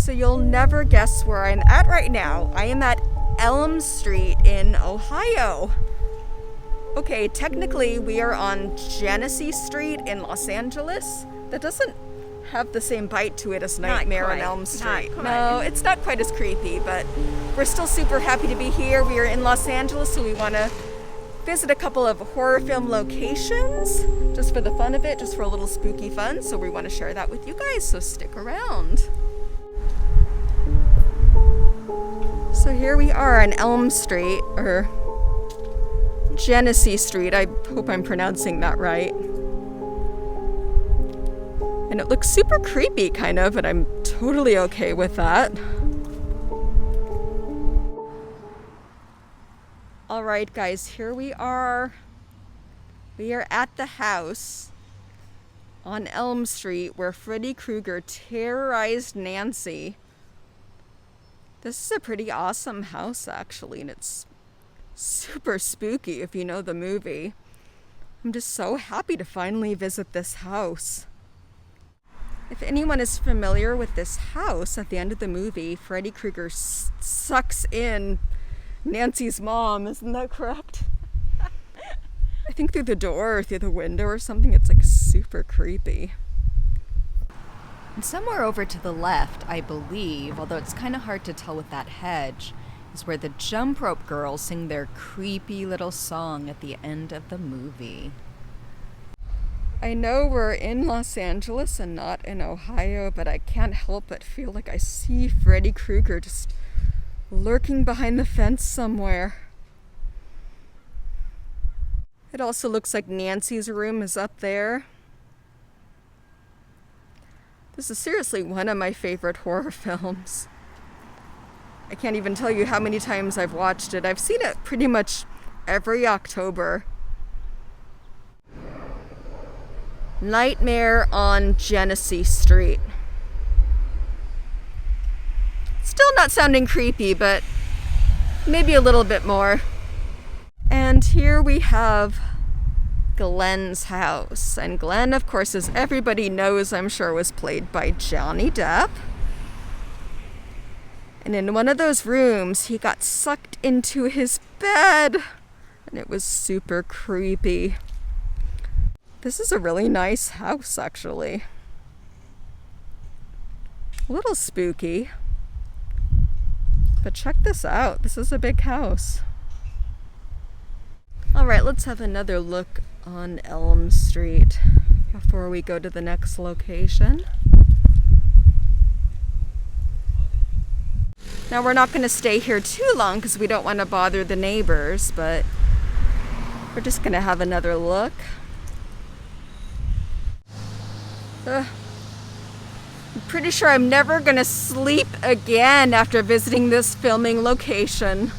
So you'll never guess where I'm at right now. I am at Elm Street in Ohio. Okay, technically we are on Genesee Street in Los Angeles. That doesn't have the same bite to it as Nightmare on Elm Street. No, it's not quite as creepy, but we're still super happy to be here. We are in Los Angeles, so we want to visit a couple of horror film locations just for the fun of it, just for a little spooky fun. So we want to share that with you guys, so stick around. So here we are on Elm Street, or Genesee Street. I hope I'm pronouncing that right. And it looks super creepy, kind of, and I'm totally okay with that. All right, guys, here we are. We are at the house on Elm Street where Freddy Krueger terrorized Nancy. This is a pretty awesome house, actually, and it's super spooky if you know the movie. I'm just so happy to finally visit this house. If anyone is familiar with this house, at the end of the movie, Freddy Krueger sucks in Nancy's mom. Isn't that correct? I think through the door or through the window or something. It's like super creepy. And somewhere over to the left, I believe, although it's kind of hard to tell with that hedge, is where the Jump Rope Girls sing their creepy little song at the end of the movie. I know we're in Los Angeles and not in Ohio, but I can't help but feel like I see Freddy Krueger just lurking behind the fence somewhere. It also looks like Nancy's room is up there. This is seriously one of my favorite horror films. I can't even tell you how many times I've watched it. I've seen it pretty much every October. Nightmare on Genesee Street. Still not sounding creepy, but maybe a little bit more. And here we have Glenn's house. And Glenn, of course, as everybody knows, I'm sure, was played by Johnny Depp. And in one of those rooms, he got sucked into his bed. And it was super creepy. This is a really nice house, actually. A little spooky. But check this out. This is a big house. All right, let's have another look on Elm Street before we go to the next location. Now, we're not going to stay here too long because we don't want to bother the neighbors, but we're just going to have another look. I'm pretty sure I'm never gonna sleep again after visiting this filming location.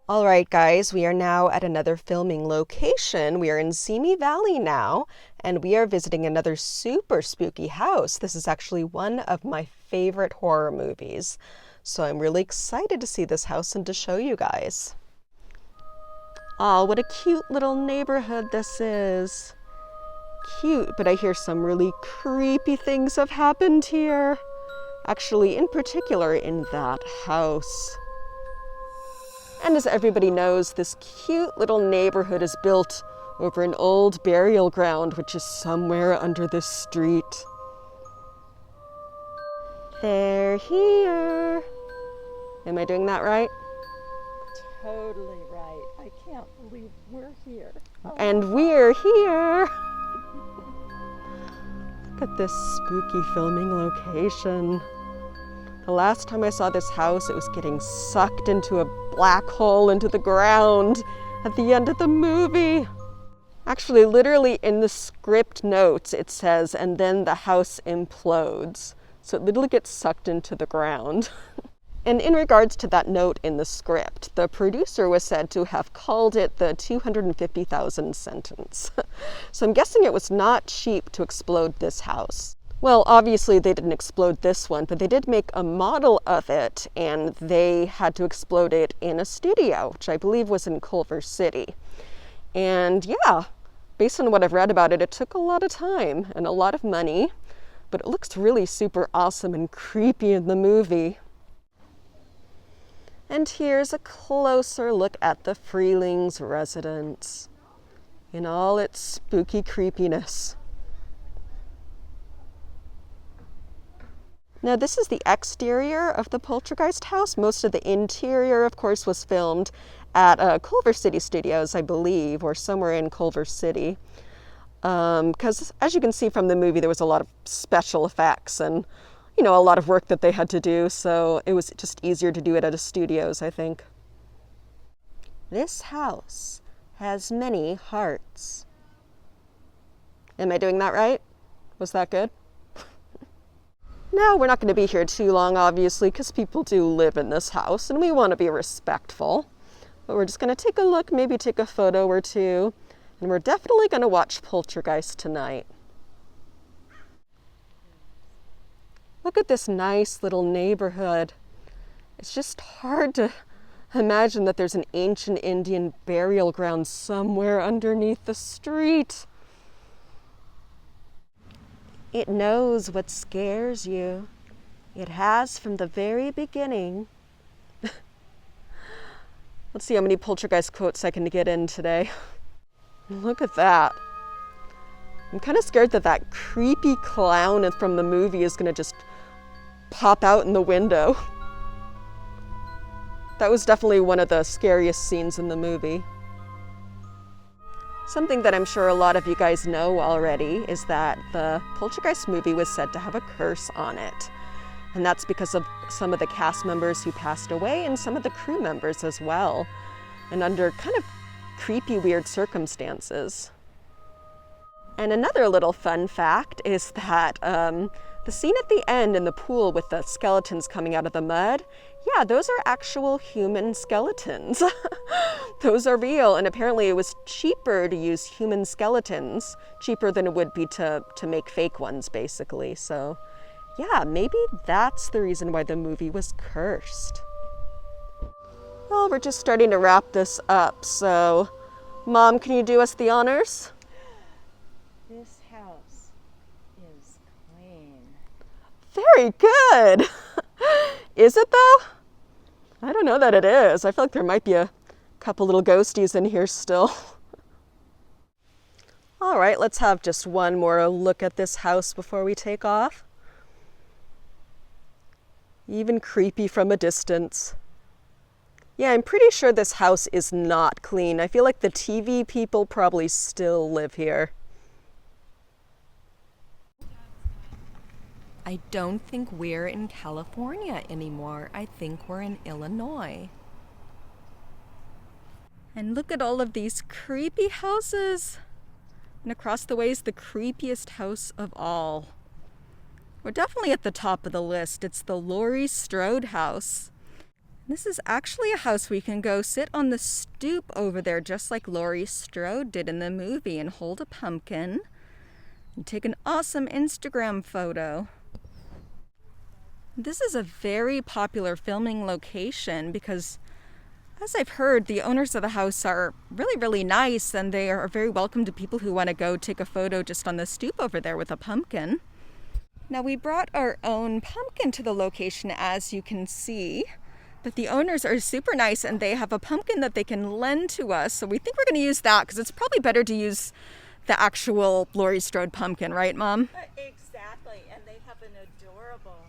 All right, guys, we are now at another filming location. We are in Simi Valley now, and we are visiting another super spooky house. This is actually one of my favorite horror movies. So I'm really excited to see this house and to show you guys. Oh, what a cute little neighborhood this is. Cute, but I hear some really creepy things have happened here. Actually, in particular, in that house. And as everybody knows, this cute little neighborhood is built over an old burial ground, which is somewhere under this street. They're here. Am I doing that right? Totally right. I can't believe we're here. Oh. And we're here. Look at this spooky filming location. The last time I saw this house, it was getting sucked into a black hole into the ground at the end of the movie. Actually, literally in the script notes, it says, and then the house implodes. So it literally gets sucked into the ground. And in regards to that note in the script, the producer was said to have called it the 250,000 sentence. So I'm guessing it was not cheap to explode this house. Well, obviously they didn't explode this one, but they did make a model of it, and they had to explode it in a studio, which I believe was in Culver City. And yeah, based on what I've read about it, it took a lot of time and a lot of money, but it looks really super awesome and creepy in the movie. And here's a closer look at the Freelings residence in all its spooky creepiness. Now, this is the exterior of the Poltergeist house. Most of the interior, of course, was filmed at Culver City Studios, I believe, or somewhere in Culver City. Because as you can see from the movie, there was a lot of special effects and, you know, a lot of work that they had to do. So it was just easier to do it at a studios, I think. This house has many hearts. Am I doing that right? Was that good? Now, we're not going to be here too long, obviously, because people do live in this house, and we want to be respectful. But we're just going to take a look, maybe take a photo or two, and we're definitely going to watch Poltergeist tonight. Look at this nice little neighborhood. It's just hard to imagine that there's an ancient Indian burial ground somewhere underneath the street. It knows what scares you. It has from the very beginning. Let's see how many Poltergeist quotes I can get in today. Look at that. I'm kind of scared that that creepy clown from the movie is going to just pop out in the window. That was definitely one of the scariest scenes in the movie. Something that I'm sure a lot of you guys know already is that the Poltergeist movie was said to have a curse on it. And that's because of some of the cast members who passed away and some of the crew members as well, and under kind of creepy, weird circumstances. And another little fun fact is that the scene at the end in the pool with the skeletons coming out of the mud, yeah, those are actual human skeletons. Those are real, and apparently it was cheaper to use human skeletons, cheaper than it would be to make fake ones, basically. So yeah, maybe that's the reason why the movie was cursed. Well, we're just starting to wrap this up, so Mom, can you do us the honors? This house is clean. Very good. Is it though? I don't know that it is. I feel like there might be a couple little ghosties in here still. All right, let's have just one more look at this house before we take off. Even creepy from a distance. Yeah, I'm pretty sure this house is not clean. I feel like the TV people probably still live here. I don't think we're in California anymore. I think we're in Illinois. And look at all of these creepy houses. And across the way is the creepiest house of all. We're definitely at the top of the list. It's the Laurie Strode house. This is actually a house where you can go sit on the stoop over there, just like Laurie Strode did in the movie, and hold a pumpkin and take an awesome Instagram photo. This is a very popular filming location because, as I've heard, the owners of the house are really, really nice, and they are very welcome to people who want to go take a photo just on the stoop over there with a pumpkin. Now, we brought our own pumpkin to the location, as you can see, but the owners are super nice, and they have a pumpkin that they can lend to us, so we think we're going to use that because it's probably better to use the actual Laurie Strode pumpkin, right, Mom? Exactly, and they have an adorable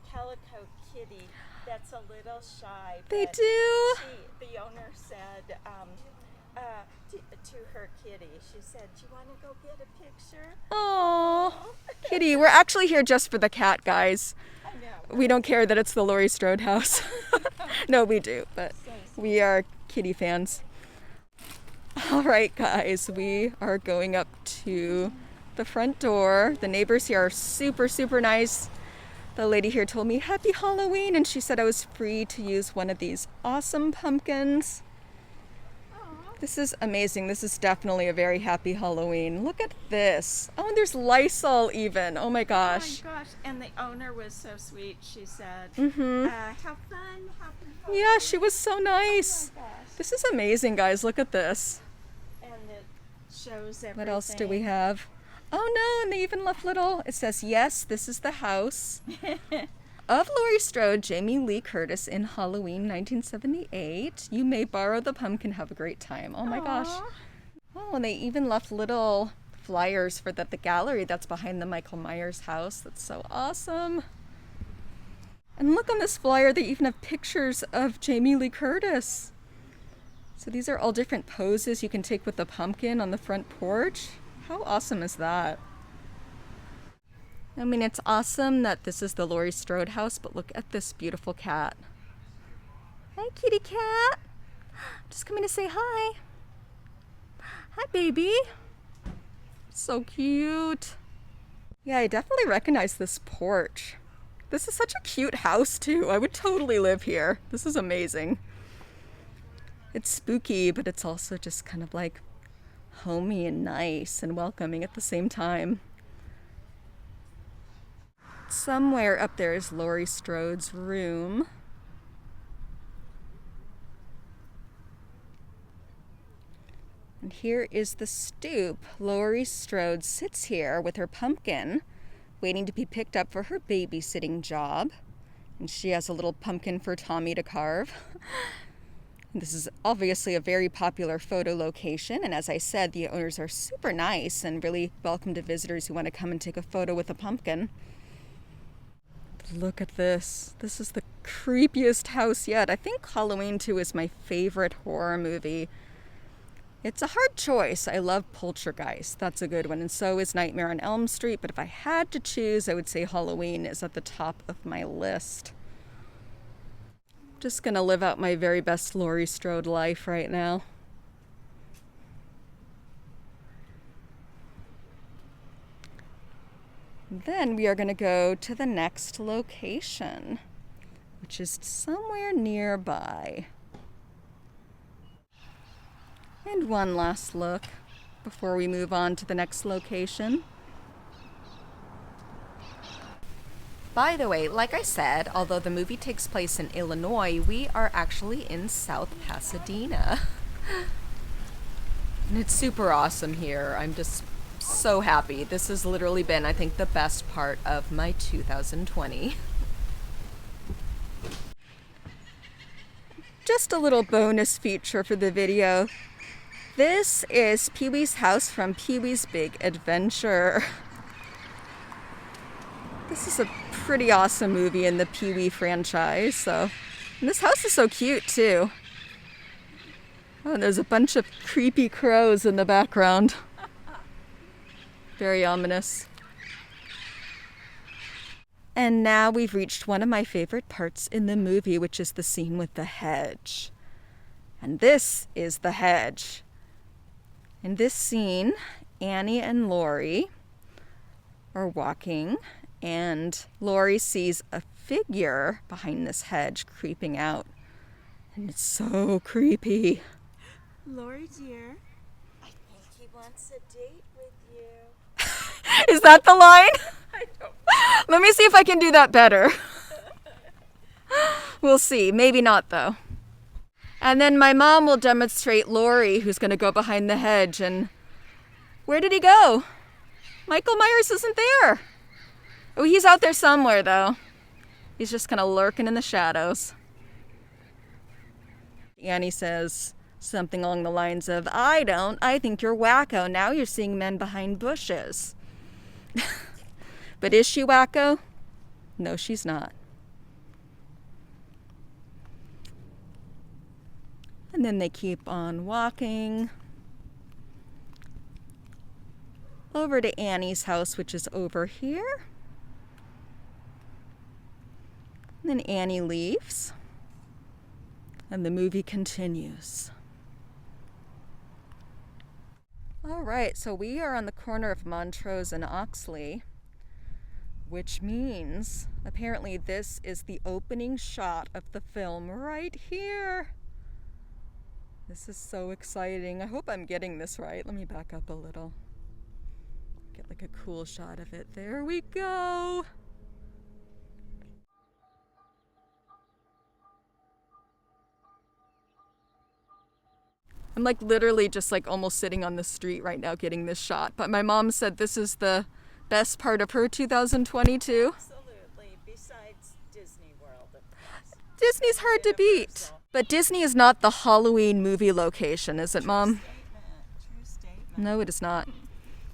calico kitty that's a little shy. They but do. The owner said to her kitty, she said, "Do you want to go get a picture?" Aww, Kitty, we're actually here just for the cat, guys. I know. We don't care that it's the Laurie Strode house. No, we do, but we are kitty fans. All right, guys, we are going up to the front door. The neighbors here are super, super nice. The lady here told me Happy Halloween, and she said I was free to use one of these awesome pumpkins. This is amazing. This is definitely a very happy Halloween. Look at this. Oh, and there's Lysol even. Oh my gosh. Oh my gosh. And the owner was so sweet. She said, Mm-hmm. have fun, happy Halloween. Yeah, she was so nice. Oh my gosh. This is amazing, guys. Look at this. And it shows everything. What else do we have? Oh no, and they even left little, it says, yes, this is the house of Laurie Strode, Jamie Lee Curtis in Halloween 1978. You may borrow the pumpkin, have a great time. Oh my gosh. Oh, and they even left little flyers for the gallery that's behind the Michael Myers house. That's so awesome. And look on this flyer, they even have pictures of Jamie Lee Curtis. So these are all different poses you can take with the pumpkin on the front porch. How awesome is that? I mean, it's awesome that this is the Laurie Strode house, but look at this beautiful cat. Hi, kitty cat. Just coming to say hi. Hi, baby. So cute. Yeah, I definitely recognize this porch. This is such a cute house, too. I would totally live here. This is amazing. It's spooky, but it's also just kind of like homey and nice and welcoming at the same time. Somewhere up there is Laurie Strode's room. And here is the stoop. Laurie Strode sits here with her pumpkin, waiting to be picked up for her babysitting job. And she has a little pumpkin for Tommy to carve. This is obviously a very popular photo location, and as I said, the owners are super nice and really welcome to visitors who want to come and take a photo with a pumpkin. Look at this. This is the creepiest house yet. I think Halloween 2 is my favorite horror movie. It's a hard choice. I love Poltergeist. That's a good one, and so is Nightmare on Elm Street, but if I had to choose, I would say Halloween is at the top of my list. Just gonna live out my very best Laurie Strode life right now. Then we are gonna go to the next location, which is somewhere nearby. And one last look before we move on to the next location. By the way, like I said, although the movie takes place in Illinois, we are actually in South Pasadena. And it's super awesome here. I'm just so happy. This has literally been, I think, the best part of my 2020. Just a little bonus feature for the video. This is Pee-wee's house from Pee-wee's Big Adventure. This is a pretty awesome movie in the Pee-wee franchise. And this house is so cute too. Oh, and there's a bunch of creepy crows in the background. Very ominous. And now we've reached one of my favorite parts in the movie, which is the scene with the hedge. And this is the hedge. In this scene, Annie and Laurie are walking, and Laurie sees a figure behind this hedge creeping out. And it's so creepy. Laurie, dear, I think he wants a date with you. Is that the line? I don't. Let me see if I can do that better. We'll see. Maybe not, though. And then my mom will demonstrate Laurie, who's going to go behind the hedge. And where did he go? Michael Myers isn't there. Oh, he's out there somewhere, though. He's just kind of lurking in the shadows. Annie says something along the lines of, I think you're wacko. Now you're seeing men behind bushes. But is she wacko? No, she's not. And then they keep on walking over to Annie's house, which is over here. And then Annie leaves, and the movie continues. All right, so we are on the corner of Montrose and Oxley, which means apparently this is the opening shot of the film right here. This is so exciting. I hope I'm getting this right. Let me back up a little. Get like a cool shot of it. There we go. I'm like literally just like almost sitting on the street right now getting this shot. But my mom said this is the best part of her 2022. Absolutely. Besides Disney World, of course. Disney's hard to beat. But Disney is not the Halloween movie location, is it, Mom? True statement. No, it is not.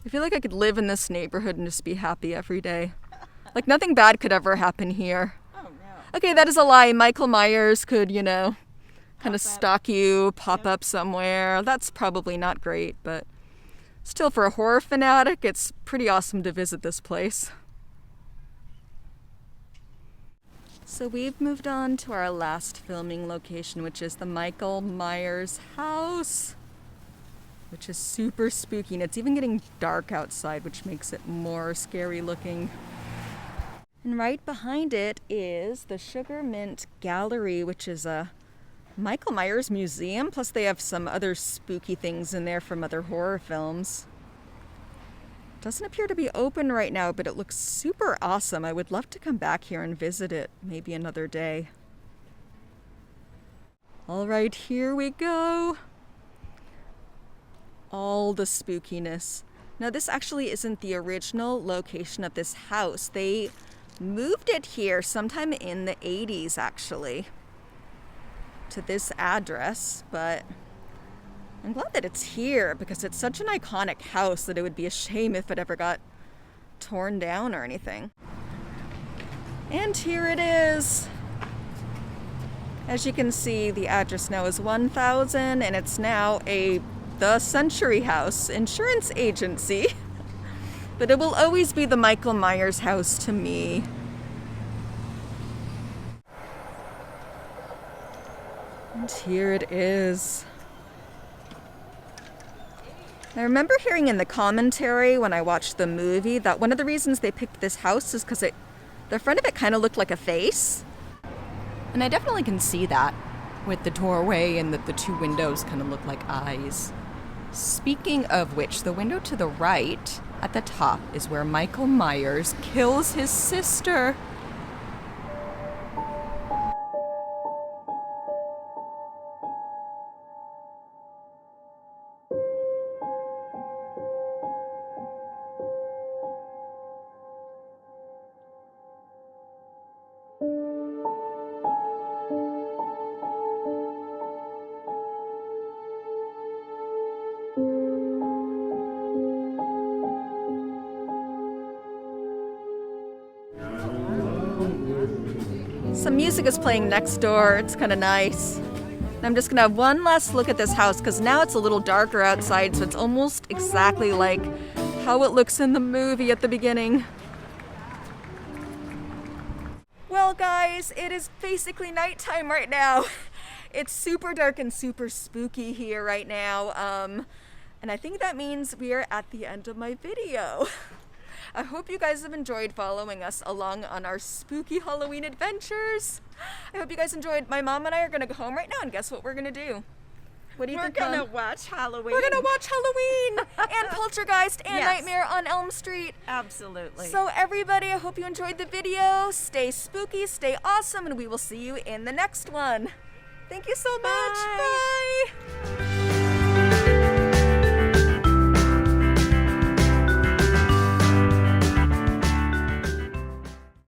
I feel like I could live in this neighborhood and just be happy every day. Like nothing bad could ever happen here. Oh, no. Okay, that is a lie. Michael Myers could, you know, kind of stalk you, pop up somewhere. That's probably not great, but still, for a horror fanatic, it's pretty awesome to visit this place. So we've moved on to our last filming location, which is the Michael Myers house, which is super spooky, and it's even getting dark outside, which makes it more scary looking. And right behind it is the Sugar Mint Gallery, which is a Michael Myers museum, plus they have some other spooky things in there from other horror films. Doesn't appear to be open right now, but it looks super awesome. I would love to come back here and visit it maybe another day. All right, here we go. All the spookiness. Now, this actually isn't the original location of this house. They moved it here sometime in the 80s, actually, to this address, but I'm glad that it's here because it's such an iconic house that it would be a shame if it ever got torn down or anything. And here it is. As you can see, the address now is 1000 and it's now the Century House insurance agency. But it will always be the Michael Myers house to me. And here it is. I remember hearing in the commentary when I watched the movie that one of the reasons they picked this house is because the front of it kind of looked like a face. And I definitely can see that with the doorway and that the two windows kind of look like eyes. Speaking of which, the window to the right at the top is where Michael Myers kills his sister. Some music is playing next door. It's kind of nice. And I'm just gonna have one last look at this house because now it's a little darker outside, so it's almost exactly like how it looks in the movie at the beginning. Well, guys, it is basically nighttime right now. It's super dark and super spooky here right now. And I think that means we are at the end of my video. I hope you guys have enjoyed following us along on our spooky Halloween adventures. I hope you guys enjoyed. My mom and I are going to go home right now, and guess what we're going to do? What do you think, Mom? We're going to watch Halloween. We're going to watch Halloween and Poltergeist and Yes. Nightmare on Elm Street. Absolutely. So everybody, I hope you enjoyed the video. Stay spooky, stay awesome, and we will see you in the next one. Thank you so much. Bye. Bye.